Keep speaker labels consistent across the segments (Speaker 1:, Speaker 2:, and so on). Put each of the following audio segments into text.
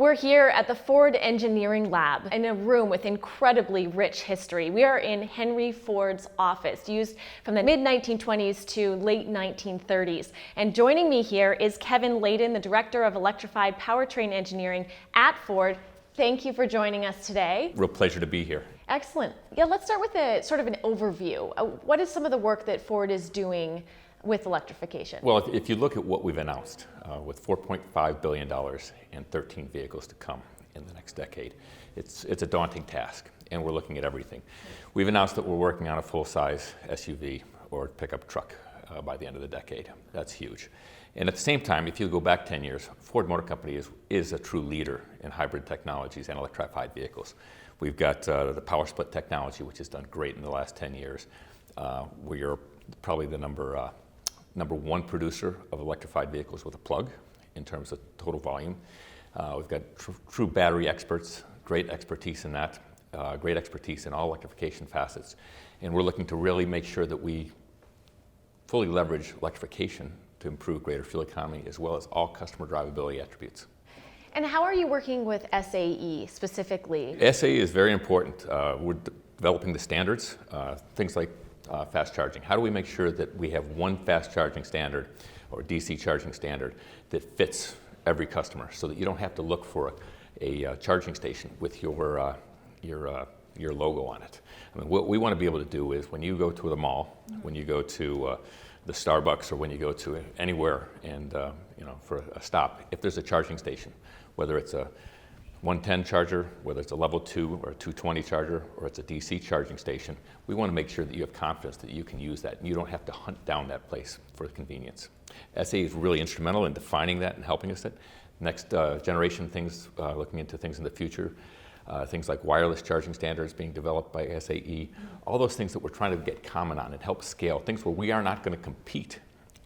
Speaker 1: We're here at the Ford Engineering Lab in a room with incredibly rich history. We are in Henry Ford's office, used from the mid-1920s to late 1930s. And joining me here is Kevin Layden, the Director of Electrified Powertrain Engineering at Ford. Thank you for joining us today.
Speaker 2: Real pleasure to be here.
Speaker 1: Excellent. Yeah, let's start with a sort of an overview. What is some of the work that Ford is doing with electrification?
Speaker 2: Well, if you look at what we've announced, with $4.5 billion and 13 vehicles to come in the next decade, it's a daunting task, and we're looking at everything. We've announced that we're working on a full-size SUV or pickup truck by the end of the decade. That's huge. And at the same time, if you go back 10 years, Ford Motor Company is a true leader in hybrid technologies and electrified vehicles. We've got the power split technology, which has done great in the last 10 years. We are probably the number one producer of electrified vehicles with a plug in terms of total volume. We've got true battery experts, great expertise in that, great expertise in all electrification facets. And we're looking to really make sure that we fully leverage electrification to improve greater fuel economy as well as all customer drivability attributes.
Speaker 1: And how are you working with SAE specifically?
Speaker 2: SAE is very important. We're developing the standards, things like fast charging. How do we make sure that we have one fast charging standard or DC charging standard that fits every customer so that you don't have to look for a charging station with your logo on it? I mean, what we want to be able to do is when you go to the mall, when you go to the Starbucks, or when you go to anywhere and for a stop, if there's a charging station, whether it's a 110 charger, whether it's a level 2 or a 220 charger, or it's a DC charging station, we want to make sure that you have confidence that you can use that and you don't have to hunt down that place for convenience. SAE is really instrumental in defining that and helping us. Next generation things, looking into things in the future, things like wireless charging standards being developed by SAE, all those things that we're trying to get common on and help scale, things where we are not going to compete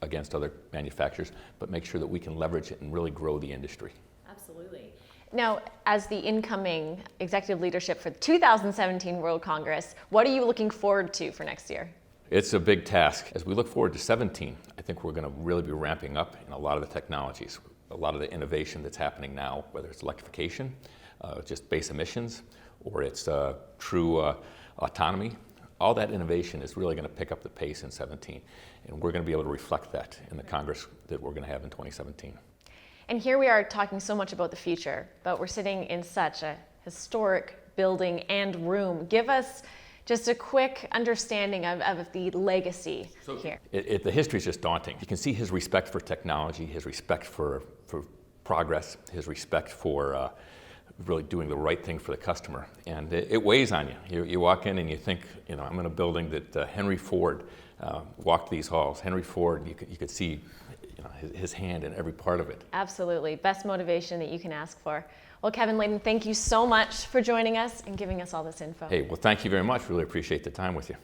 Speaker 2: against other manufacturers, but make sure that we can leverage it and really grow the industry.
Speaker 1: Absolutely. Now, as the incoming executive leadership for the 2017 World Congress, what are you looking forward to for next year?
Speaker 2: It's a big task. As we look forward to 17, I think we're going to really be ramping up in a lot of the technologies, a lot of the innovation that's happening now, whether it's electrification, just base emissions, or it's true autonomy. All that innovation is really going to pick up the pace in 17, and we're going to be able to reflect that in the Congress that we're going to have in 2017.
Speaker 1: And here we are talking so much about the future, but we're sitting in such a historic building and room. Give us just a quick understanding of the legacy here.
Speaker 2: The history is just daunting. You can see his respect for technology, his respect for progress, his respect for really doing the right thing for the customer. And it weighs on you. You walk in and you think, I'm in a building that Henry Ford walked these halls. Henry Ford, you could see his hand in every part of it.
Speaker 1: Absolutely. Best motivation that you can ask for. Well, Kevin Layden, thank you so much for joining us and giving us all this info.
Speaker 2: Hey, well, thank you very much. Really appreciate the time with you.